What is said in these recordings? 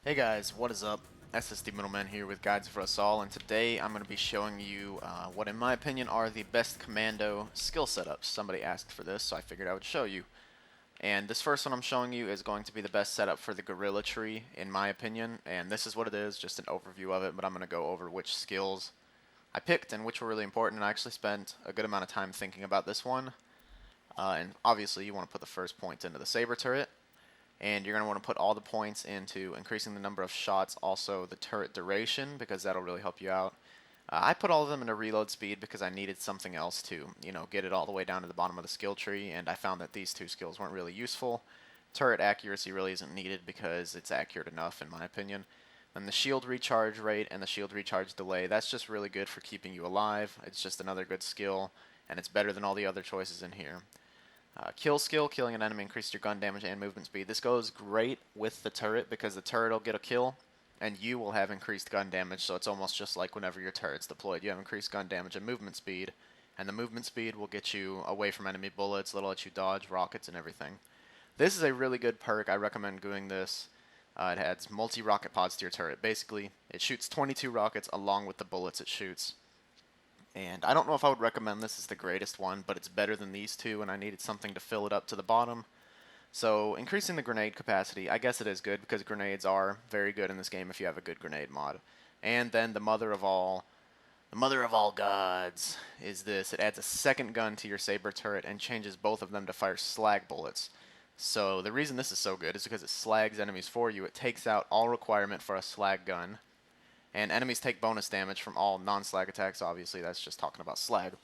Hey guys, what is up? SSD Middleman here with Guides for Us All, and today I'm going to be showing you what in my opinion are the best Commando skill setups. Somebody asked for this, so I figured I would show you. And this first one I'm showing you is going to be the best setup for the Gorilla Tree, in my opinion, and this is what it is, just an overview of it, but I'm going to go over which skills I picked and which were really important, and I actually spent a good amount of time thinking about this one. And obviously you want to put the first point into the saber turret, and you're going to want to put all the points into increasing the number of shots, also the turret duration, because that'll really help you out. I put all of them into reload speed because I needed something else to, get it all the way down to the bottom of the skill tree, and I found that these two skills weren't really useful. Turret accuracy really isn't needed because it's accurate enough, in my opinion. And the shield recharge rate and the shield recharge delay, that's just really good for keeping you alive. It's just another good skill, and it's better than all the other choices in here. Kill skill, killing an enemy increases your gun damage and movement speed. This goes great with the turret because the turret will get a kill and you will have increased gun damage, so it's almost just like whenever your turret's deployed. You have increased gun damage and movement speed, and the movement speed will get you away from enemy bullets, it'll let you dodge rockets and everything. This is a really good perk. I recommend doing this. It adds multi-rocket pods to your turret. Basically, it shoots 22 rockets along with the bullets it shoots. And I don't know if I would recommend this as the greatest one, but it's better than these two, and I needed something to fill it up to the bottom. So increasing the grenade capacity, I guess it is good because grenades are very good in this game if you have a good grenade mod. And then the mother of all gods is this. It adds a second gun to your saber turret and changes both of them to fire slag bullets. So the reason this is so good is because it slags enemies for you. It takes out all requirement for a slag gun, and enemies take bonus damage from all non-slag attacks. Obviously, that's just talking about slag.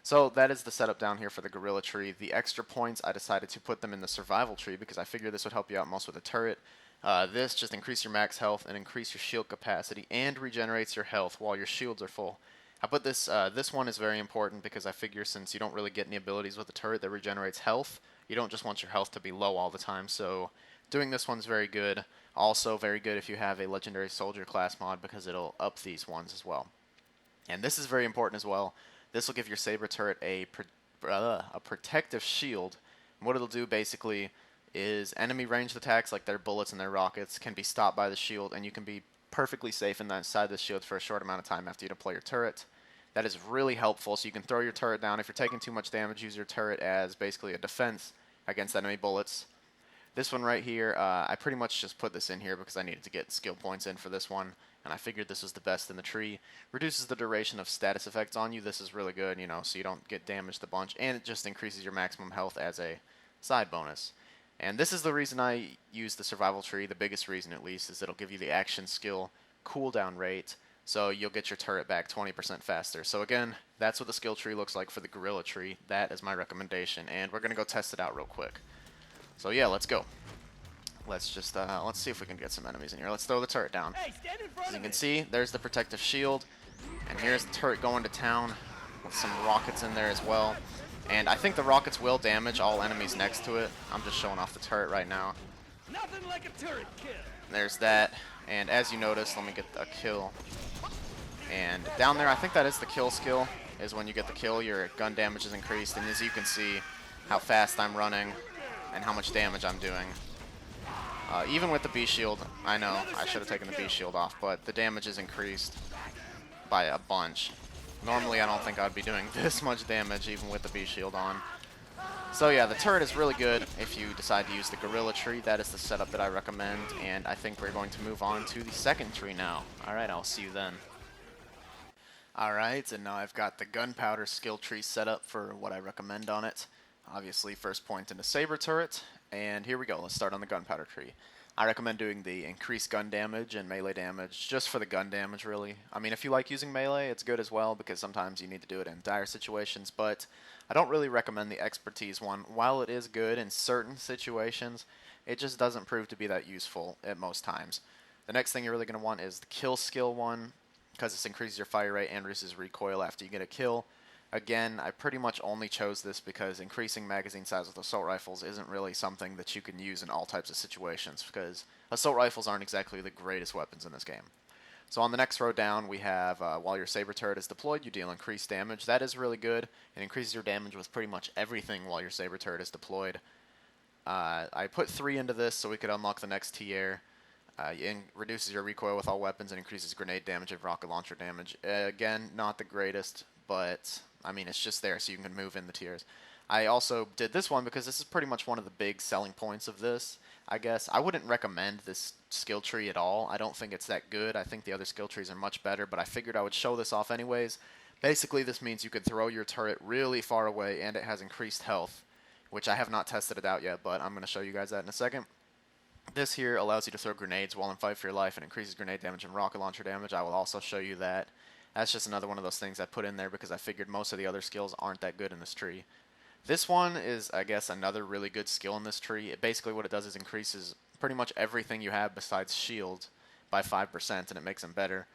So that is the setup down here for the Gorilla Tree. The extra points, I decided to put them in the Survival Tree because I figured this would help you out most with a turret. This just increase your max health and increase your shield capacity and regenerates your health while your shields are full. I put this, this one is very important because I figure since you don't really get any abilities with a turret that regenerates health, you don't just want your health to be low all the time, so doing this one's very good. Also very good if you have a Legendary Soldier class mod because it'll up these ones as well. And this is very important as well. This will give your saber turret a protective shield. And what it'll do basically is enemy ranged attacks like their bullets and their rockets can be stopped by the shield, and you can be perfectly safe inside the shield for a short amount of time after you deploy your turret. That is really helpful, so you can throw your turret down. If you're taking too much damage, use your turret as basically a defense against enemy bullets. This one right here, I pretty much just put this in here because I needed to get skill points in for this one, and I figured this was the best in the tree. Reduces the duration of status effects on you. This is really good, so you don't get damaged a bunch, and it just increases your maximum health as a side bonus. And this is the reason I use the survival tree, the biggest reason at least, is it'll give you the action skill cooldown rate, so you'll get your turret back 20% faster. So again, that's what the skill tree looks like for the Gorilla Tree. That is my recommendation, and we're going to go test it out real quick. So yeah, let's go. Let's just, let's see if we can get some enemies in here. Let's throw the turret down. Hey, stand in front As you of can me. see, there's the protective shield. And here's the turret going to town with some rockets in there as well. And I think the rockets will damage all enemies next to it. I'm just showing off the turret right now. Nothing like a turret kill. There's that. And as you notice, let me get a kill. And down there, I think that is the kill skill, is when you get the kill, your gun damage is increased. And as you can see, how fast I'm running and how much damage I'm doing. Even with the B shield, I know I should have taken the B shield off, but the damage is increased by a bunch. Normally I don't think I'd be doing this much damage even with the B shield on. So yeah, the turret is really good if you decide to use the Gorilla Tree. That is the setup that I recommend, and I think we're going to move on to the second tree now. Alright, I'll see you then. Alright, and now I've got the gunpowder skill tree set up for what I recommend on it. Obviously, first point into saber turret, and here we go. Let's start on the gunpowder tree. I recommend doing the increased gun damage and melee damage just for the gun damage, really. I mean, if you like using melee, it's good as well because sometimes you need to do it in dire situations, but I don't really recommend the expertise one. While it is good in certain situations, it just doesn't prove to be that useful at most times. The next thing you're really going to want is the kill skill one because this increases your fire rate and reduces recoil after you get a kill. Again, I pretty much only chose this because increasing magazine size with assault rifles isn't really something that you can use in all types of situations because assault rifles aren't exactly the greatest weapons in this game. So on the next row down, we have while your saber turret is deployed, you deal increased damage. That is really good. It increases your damage with pretty much everything while your saber turret is deployed. I put 3 into this so we could unlock the next tier. It reduces your recoil with all weapons and increases grenade damage and rocket launcher damage. Again, not the greatest, but I mean, it's just there so you can move in the tiers. I also did this one because this is pretty much one of the big selling points of this, I guess. I wouldn't recommend this skill tree at all. I don't think it's that good. I think the other skill trees are much better, but I figured I would show this off anyways. Basically, this means you could throw your turret really far away, and it has increased health, which I have not tested it out yet, but I'm going to show you guys that in a second. This here allows you to throw grenades while in fight for your life and increases grenade damage and rocket launcher damage. I will also show you that. That's just another one of those things I put in there because I figured most of the other skills aren't that good in this tree. This one is, I guess, another really good skill in this tree. Basically what it does is increases pretty much everything you have besides shield by 5%, and it makes them better.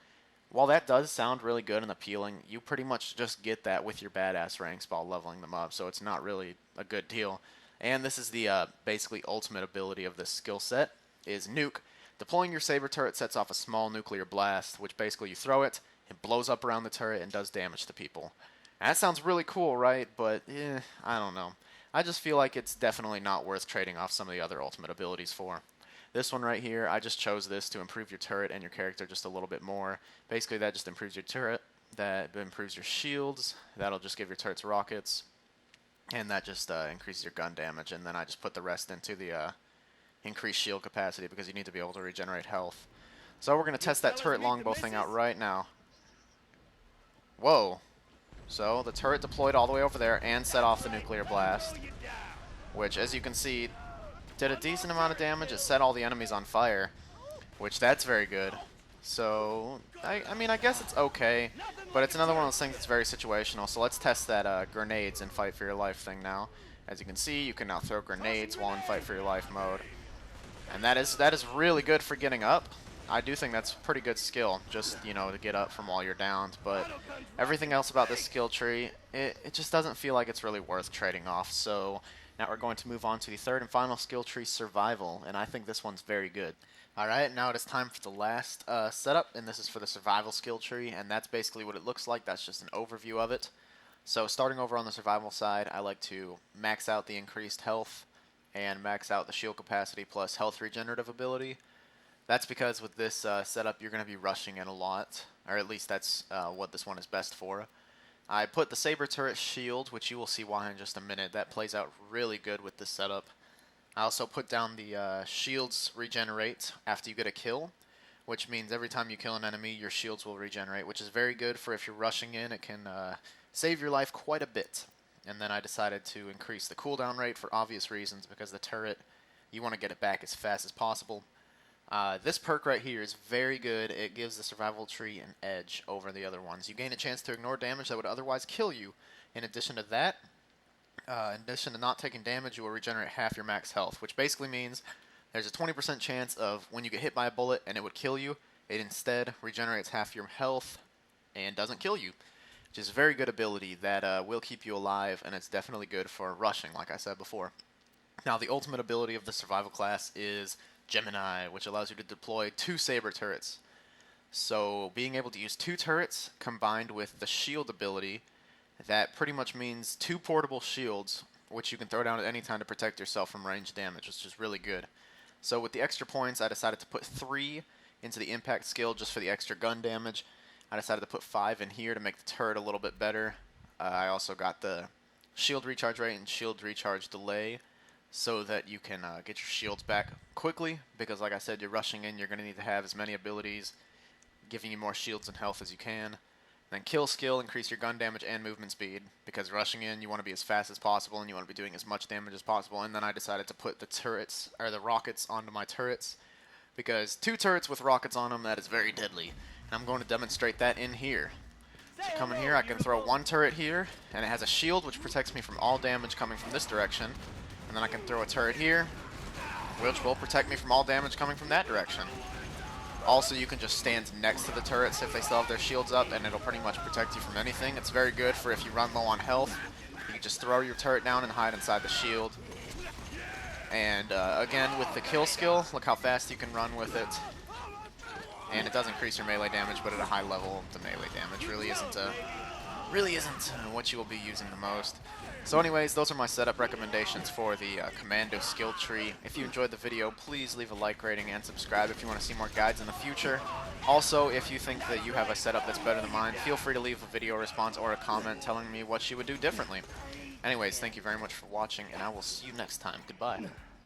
While that does sound really good and appealing, you pretty much just get that with your badass ranks while leveling them up, so it's not really a good deal. And this is the basically ultimate ability of this skill set, is Nuke. Deploying your saber turret sets off a small nuclear blast, which basically you throw it, it blows up around the turret and does damage to people. And that sounds really cool, right? But, I don't know. I just feel like it's definitely not worth trading off some of the other ultimate abilities for. This one right here, I just chose this to improve your turret and your character just a little bit more. Basically, that just improves your turret, that improves your shields, that'll just give your turrets rockets, and that just increases your gun damage. And then I just put the rest into the increased shield capacity because you need to be able to regenerate health. So we're going to test that turret longbow thing out right now. Whoa. So the turret deployed all the way over there and set off the nuclear blast, which, as you can see, did a decent amount of damage. It set all the enemies on fire, which that's very good. So, I mean, I guess it's okay, but it's another one of those things that's very situational. So let's test that grenades and fight for your life thing now. As you can see, you can now throw grenades while in fight for your life mode. And that is really good for getting up. I do think that's pretty good skill, just, you know, to get up from while you're downed. But everything else about this skill tree, it just doesn't feel like it's really worth trading off. So now we're going to move on to the third and final skill tree, Survival, and I think this one's very good. Alright, now it is time for the last setup, and this is for the Survival skill tree, and that's basically what it looks like. That's just an overview of it. So starting over on the Survival side, I like to max out the increased health and max out the shield capacity plus health regenerative ability. That's because with this setup, you're going to be rushing in a lot, or at least that's what this one is best for. I put the saber turret shield, which you will see why in just a minute. That plays out really good with this setup. I also put down the shields regenerate after you get a kill, which means every time you kill an enemy, your shields will regenerate, which is very good for if you're rushing in. It can save your life quite a bit. And then I decided to increase the cooldown rate for obvious reasons, because the turret, you want to get it back as fast as possible. This perk right here is very good. It gives the survival tree an edge over the other ones. You gain a chance to ignore damage that would otherwise kill you. In addition to that, in addition to not taking damage, you will regenerate half your max health, which basically means there's a 20% chance of when you get hit by a bullet and it would kill you, it instead regenerates half your health and doesn't kill you, which is a very good ability that will keep you alive, and it's definitely good for rushing, like I said before. Now, the ultimate ability of the survival class is Gemini, which allows you to deploy 2 saber turrets. So being able to use 2 turrets combined with the shield ability, that pretty much means 2 portable shields, which you can throw down at any time to protect yourself from ranged damage, which is really good. So with the extra points, I decided to put 3 into the impact skill just for the extra gun damage. I decided to put 5 in here to make the turret a little bit better. I also got the shield recharge rate and shield recharge delay, so that you can get your shields back quickly, because like I said, you're rushing in, you're going to need to have as many abilities giving you more shields and health as you can. Then kill skill, increase your gun damage and movement speed, because rushing in, you want to be as fast as possible and you want to be doing as much damage as possible. And then I decided to put the turrets, or the rockets, onto my turrets, because 2 turrets with rockets on them, that is very deadly. And I'm going to demonstrate that in here. So come in here, I can throw 1 turret here, and it has a shield which protects me from all damage coming from this direction. And then I can throw a turret here, which will protect me from all damage coming from that direction. Also, you can just stand next to the turrets if they still have their shields up, and it'll pretty much protect you from anything. It's very good for if you run low on health. You can just throw your turret down and hide inside the shield. And again, with the kill skill, look how fast you can run with it. And it does increase your melee damage, but at a high level, the melee damage really isn't really isn't what you will be using the most. So anyways, those are my setup recommendations for the Commando skill tree. If you enjoyed the video, please leave a like rating and subscribe if you want to see more guides in the future. Also, if you think that you have a setup that's better than mine, feel free to leave a video response or a comment telling me what you would do differently. Anyways, thank you very much for watching, and I will see you next time. Goodbye.